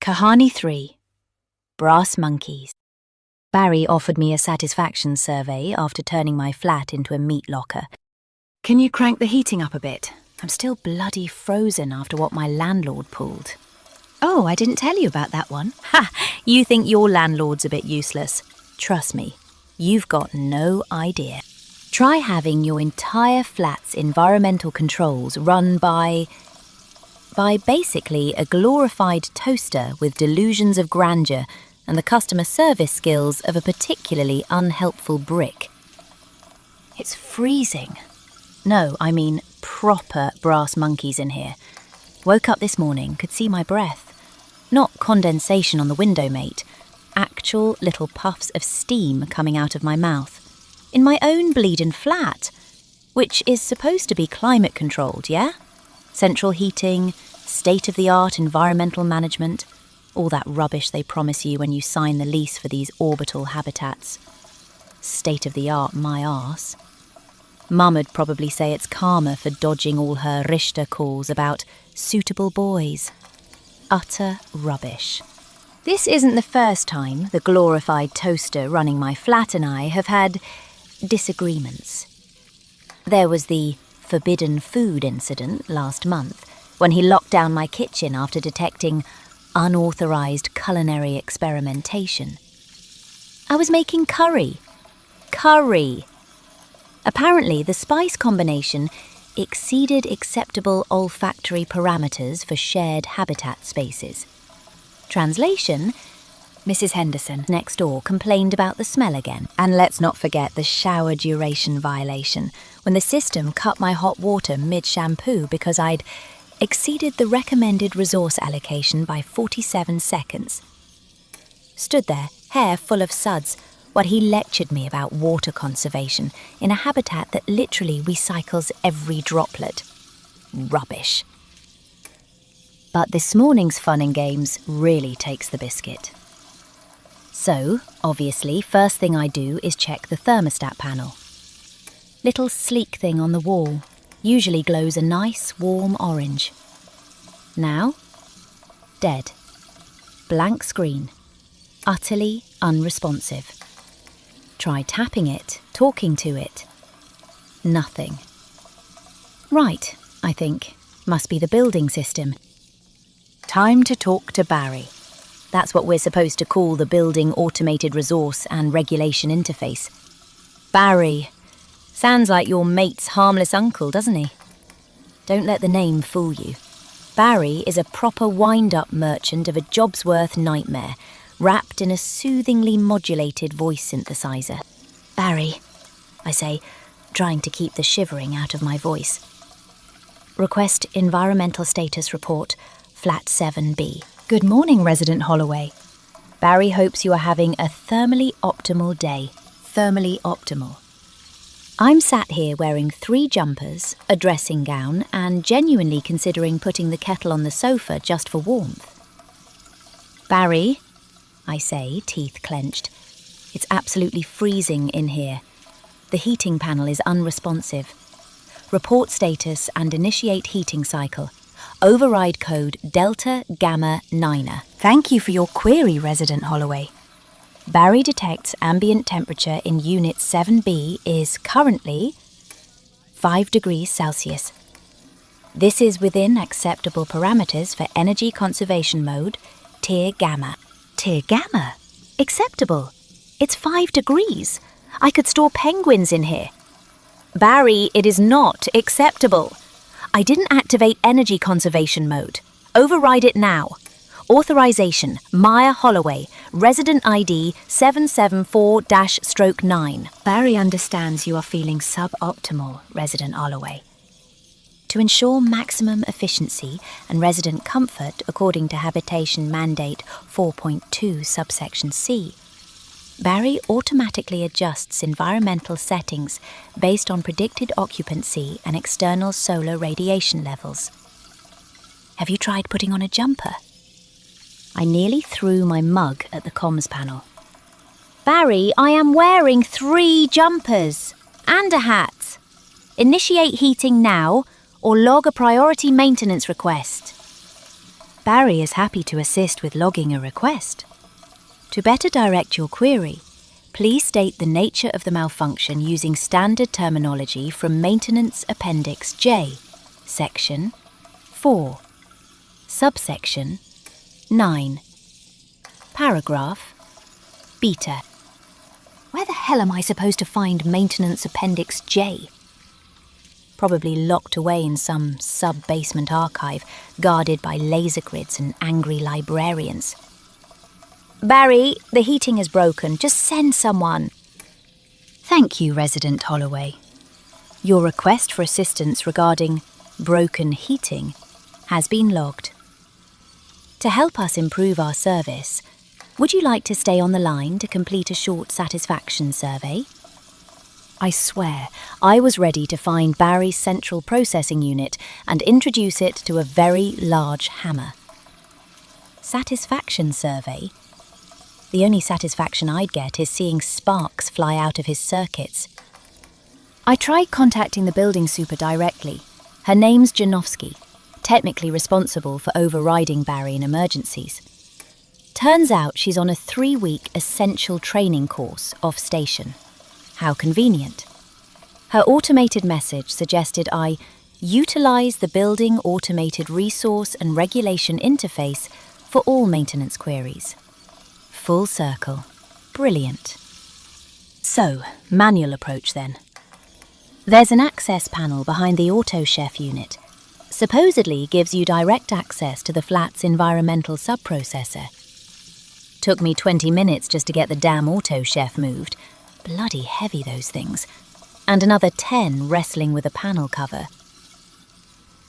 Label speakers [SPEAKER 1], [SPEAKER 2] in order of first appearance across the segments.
[SPEAKER 1] Kahani 3. Brass Monkeys. Barry offered me a satisfaction survey after turning my flat into a meat locker. Can you crank the heating up a bit? I'm still bloody frozen after what my landlord pulled. Oh, I didn't tell you about that one. Ha! You think your landlord's a bit useless. Trust me, you've got no idea. Try having your entire flat's environmental controls run by basically a glorified toaster with delusions of grandeur and the customer service skills of a particularly unhelpful brick. It's freezing. No, I mean proper brass monkeys in here. Woke up this morning, could see my breath. Not condensation on the window, mate. Actual little puffs of steam coming out of my mouth. In my own bleedin' flat, which is supposed to be climate controlled, yeah? Central heating, state-of-the-art environmental management, all that rubbish they promise you when you sign the lease for these orbital habitats. State-of-the-art my arse. Mum'd probably say it's karma for dodging all her Richter calls about suitable boys. Utter rubbish. This isn't the first time the glorified toaster running my flat and I have had disagreements. There was the forbidden food incident last month when he locked down my kitchen after detecting unauthorized culinary experimentation. I was making curry. Apparently, the spice combination exceeded acceptable olfactory parameters for shared habitat spaces. Translation: Mrs. Henderson next door complained about the smell again. And let's not forget the shower duration violation, when the system cut my hot water mid-shampoo because I'd exceeded the recommended resource allocation by 47 seconds. Stood there, hair full of suds, while he lectured me about water conservation in a habitat that literally recycles every droplet. Rubbish. But this morning's fun and games really takes the biscuit. So, obviously, first thing I do is check the thermostat panel. Little sleek thing on the wall, usually glows a nice warm orange. Now, dead. Blank screen. Utterly unresponsive. Try tapping it, talking to it. Nothing. Right, I think. Must be the building system. Time to talk to Barry. That's what we're supposed to call the Building Automated Resource and Regulation Interface. Barry. Sounds like your mate's harmless uncle, doesn't he? Don't let the name fool you. Barry is a proper wind-up merchant of a job's worth nightmare, wrapped in a soothingly modulated voice synthesizer. Barry, I say, trying to keep the shivering out of my voice. Request environmental status report, flat 7B. Good morning, resident Holloway. Barry hopes you are having a thermally optimal day. Thermally optimal. I'm sat here wearing 3 jumpers, a dressing gown, and genuinely considering putting the kettle on the sofa just for warmth. Barry, I say, teeth clenched. It's absolutely freezing in here. The heating panel is unresponsive. Report status and initiate heating cycle. Override code Delta Gamma 9er. Thank you for your query, resident Holloway. Barry detects ambient temperature in Unit 7B is currently 5 degrees Celsius. This is within acceptable parameters for energy conservation mode, Tier Gamma. Tier Gamma? Acceptable. It's 5 degrees. I could store penguins in here. Barry, it is not acceptable. I didn't activate energy conservation mode. Override it now. Authorization, Maya Holloway, resident ID 774-9. Barry understands you are feeling suboptimal, resident Holloway. To ensure maximum efficiency and resident comfort according to Habitation Mandate 4.2 subsection C, Barry automatically adjusts environmental settings based on predicted occupancy and external solar radiation levels. Have you tried putting on a jumper? I nearly threw my mug at the comms panel. Barry, I am wearing 3 jumpers and a hat. Initiate heating now or log a priority maintenance request. Barry is happy to assist with logging a request. To better direct your query, please state the nature of the malfunction using standard terminology from Maintenance Appendix J, Section 4, Subsection 9, Paragraph Beta. Where the hell am I supposed to find Maintenance Appendix J? Probably locked away in some sub-basement archive, guarded by laser grids and angry librarians. Barry, the heating is broken. Just send someone. Thank you, Resident Holloway. Your request for assistance regarding broken heating has been logged. To help us improve our service, would you like to stay on the line to complete a short satisfaction survey? I swear, I was ready to find Barry's central processing unit and introduce it to a very large hammer. Satisfaction survey? The only satisfaction I'd get is seeing sparks fly out of his circuits. I tried contacting the building super directly. Her name's Janowski, technically responsible for overriding Barry in emergencies. Turns out she's on a 3-week essential training course off-station. How convenient. Her automated message suggested I utilise the building automated resource and regulation interface for all maintenance queries. Full circle. Brilliant. So, manual approach then. There's an access panel behind the Auto Chef unit. Supposedly gives you direct access to the flat's environmental subprocessor. Took me 20 minutes just to get the damn Auto Chef moved. Bloody heavy, those things. And another 10 wrestling with a panel cover.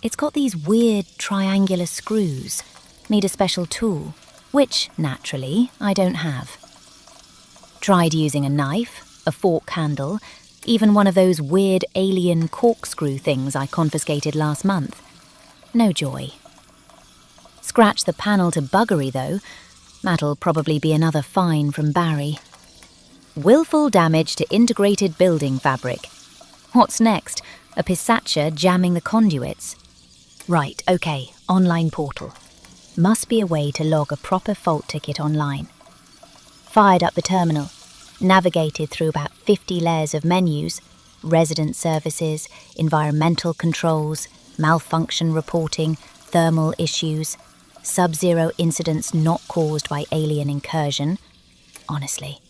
[SPEAKER 1] It's got these weird triangular screws. Need a special tool, which, naturally, I don't have. Tried using a knife, a fork handle, even one of those weird alien corkscrew things I confiscated last month. No joy. Scratch the panel to buggery, though. That'll probably be another fine from Barry. Willful damage to integrated building fabric. What's next? A pisatcher jamming the conduits? Right, okay, online portal. Must be a way to log a proper fault ticket online. Fired up the terminal. Navigated through about 50 layers of menus, resident services, environmental controls, malfunction reporting, thermal issues, sub-zero incidents not caused by alien incursion. Honestly.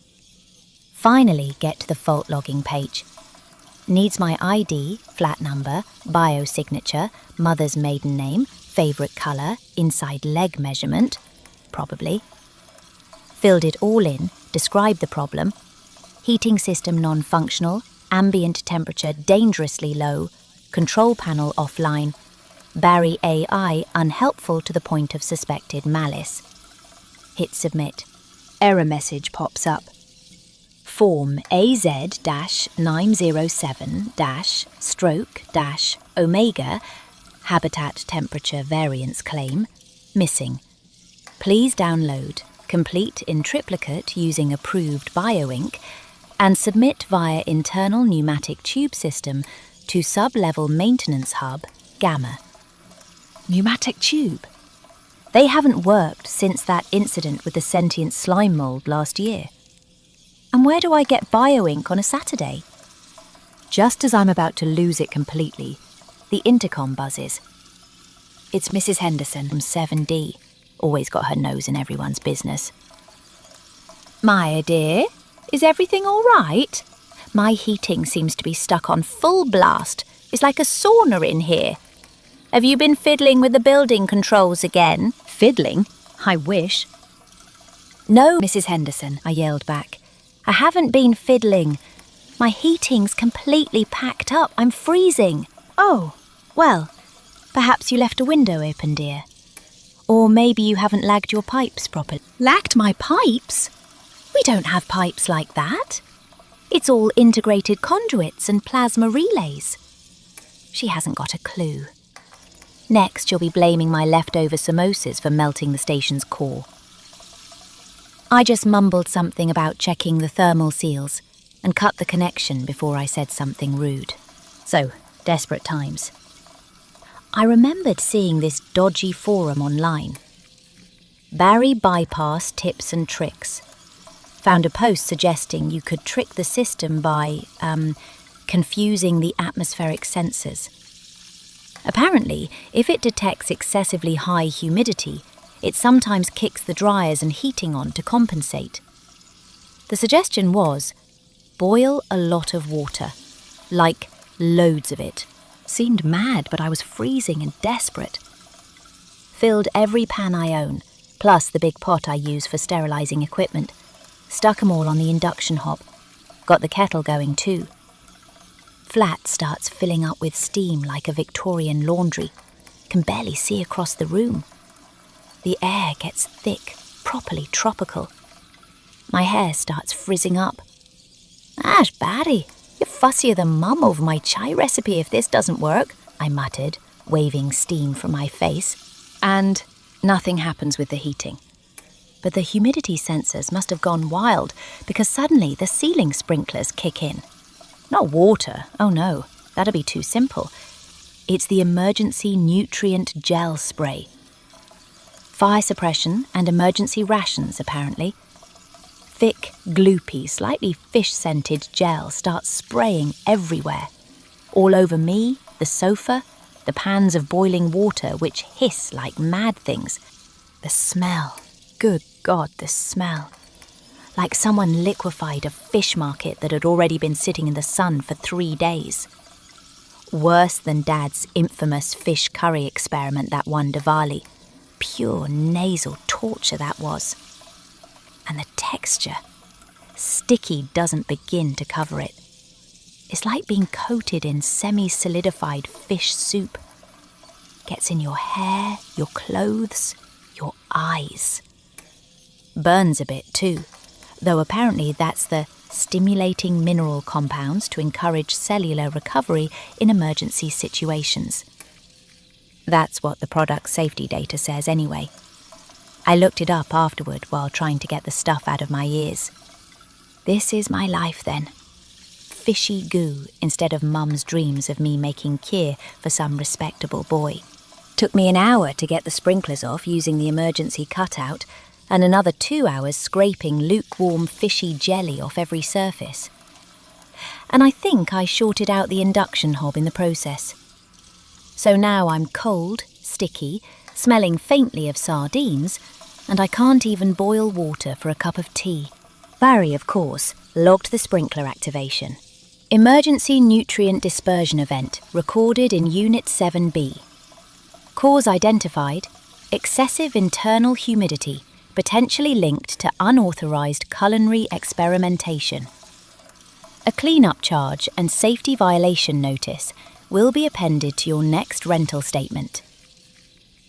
[SPEAKER 1] Finally get to the fault logging page. Needs my ID, flat number, biosignature, mother's maiden name, favourite colour, inside leg measurement, probably. Filled it all in, described the problem. Heating system non-functional, ambient temperature dangerously low, control panel offline, Barry AI unhelpful to the point of suspected malice. Hit submit. Error message pops up. Form AZ-907-stroke-omega habitat temperature variance claim missing. Please download, complete in triplicate using approved bioink, and submit via internal pneumatic tube system to sub-level maintenance hub Gamma. Pneumatic tube? They haven't worked since that incident with the sentient slime mould last year. And where do I get bioink on a Saturday? Just as I'm about to lose it completely, the intercom buzzes. It's Mrs. Henderson from 7D. Always got her nose in everyone's business. Maya dear, is everything all right? My heating seems to be stuck on full blast. It's like a sauna in here. Have you been fiddling with the building controls again? Fiddling? I wish. No, Mrs. Henderson, I yelled back. I haven't been fiddling. My heating's completely packed up. I'm freezing. Oh, well, perhaps you left a window open, dear. Or maybe you haven't lagged your pipes properly. Lagged my pipes? We don't have pipes like that. It's all integrated conduits and plasma relays. She hasn't got a clue. Next, you'll be blaming my leftover samosas for melting the station's core. I just mumbled something about checking the thermal seals and cut the connection before I said something rude. So, desperate times. I remembered seeing this dodgy forum online, Barry bypassed tips and tricks. Found a post suggesting you could trick the system by, confusing the atmospheric sensors. Apparently, if it detects excessively high humidity, it sometimes kicks the dryers and heating on to compensate. The suggestion was, boil a lot of water, like loads of it. Seemed mad, but I was freezing and desperate. Filled every pan I own, plus the big pot I use for sterilising equipment. Stuck 'em all on the induction hob. Got the kettle going too. Flat starts filling up with steam like a Victorian laundry. Can barely see across the room. The air gets thick, properly tropical. My hair starts frizzing up. "Ash, Barry, you're fussier than Mum over my chai recipe if this doesn't work," I muttered, waving steam from my face. And nothing happens with the heating. But the humidity sensors must have gone wild because suddenly the ceiling sprinklers kick in. Not water, oh no, that'd be too simple. It's the emergency nutrient gel spray. Fire suppression and emergency rations, apparently. Thick, gloopy, slightly fish-scented gel starts spraying everywhere. All over me, the sofa, the pans of boiling water which hiss like mad things. The smell. Good God, the smell. Like someone liquefied a fish market that had already been sitting in the sun for 3 days. Worse than Dad's infamous fish curry experiment that one Diwali. Pure nasal torture that was. And the texture. Sticky doesn't begin to cover it. It's like being coated in semi-solidified fish soup. Gets in your hair, your clothes, your eyes. Burns a bit too, though apparently that's the stimulating mineral compounds to encourage cellular recovery in emergency situations. That's what the product safety data says anyway. I looked it up afterward while trying to get the stuff out of my ears. This is my life then. Fishy goo instead of Mum's dreams of me making kheer for some respectable boy. Took me an hour to get the sprinklers off using the emergency cutout, and another 2 hours scraping lukewarm fishy jelly off every surface. And I think I shorted out the induction hob in the process. So now I'm cold, sticky, smelling faintly of sardines, and I can't even boil water for a cup of tea. Barry, of course, logged the sprinkler activation. Emergency nutrient dispersion event recorded in Unit 7B. Cause identified, excessive internal humidity, potentially linked to unauthorised culinary experimentation. A clean-up charge and safety violation notice will be appended to your next rental statement.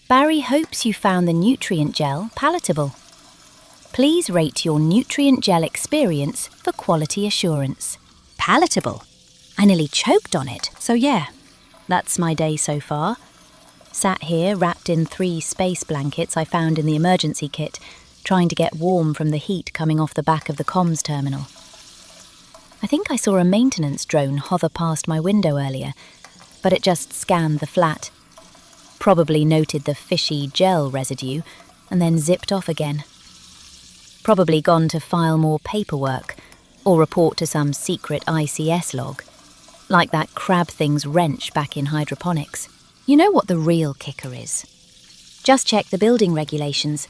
[SPEAKER 1] Barry hopes you found the nutrient gel palatable. Please rate your nutrient gel experience for quality assurance. Palatable? I nearly choked on it, so yeah, that's my day so far. Sat here wrapped in 3 space blankets I found in the emergency kit, trying to get warm from the heat coming off the back of the comms terminal. I think I saw a maintenance drone hover past my window earlier, but it just scanned the flat. Probably noted the fishy gel residue and then zipped off again. Probably gone to file more paperwork or report to some secret ICS log, like that crab thing's wrench back in hydroponics. You know what the real kicker is? Just check the building regulations.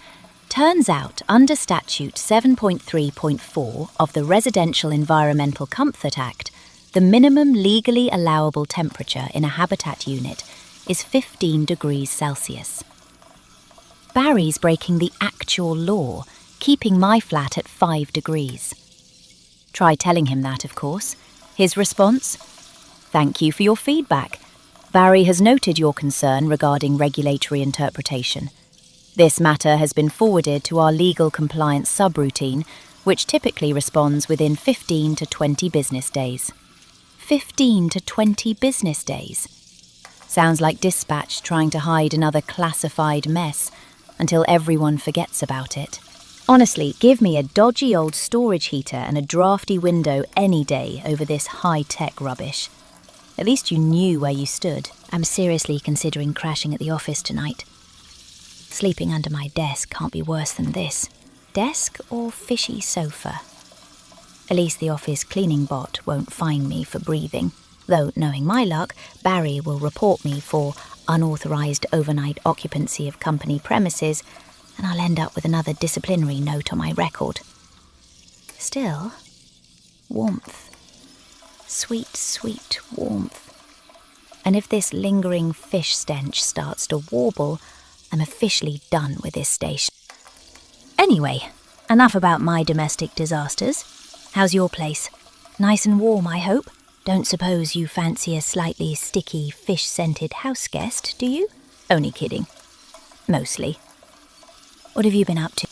[SPEAKER 1] Turns out, under Statute 7.3.4 of the Residential Environmental Comfort Act, the minimum legally allowable temperature in a habitat unit is 15 degrees Celsius. Barry's breaking the actual law, keeping my flat at 5 degrees. Try telling him that, of course. His response? Thank you for your feedback. Barry has noted your concern regarding regulatory interpretation. This matter has been forwarded to our legal compliance subroutine, which typically responds within 15 to 20 business days. 15 to 20 business days. Sounds like dispatch trying to hide another classified mess until everyone forgets about it. Honestly, give me a dodgy old storage heater and a drafty window any day over this high-tech rubbish. At least you knew where you stood. I'm seriously considering crashing at the office tonight. Sleeping under my desk can't be worse than this. Desk or fishy sofa? At least the office cleaning bot won't fine me for breathing, though, knowing my luck, Barry will report me for unauthorised overnight occupancy of company premises, and I'll end up with another disciplinary note on my record. Still, warmth. Sweet, sweet warmth. And if this lingering fish stench starts to warble, I'm officially done with this station. Anyway, enough about my domestic disasters. How's your place? Nice and warm, I hope? Don't suppose you fancy a slightly sticky, fish-scented house guest, do you? Only kidding. Mostly. What have you been up to?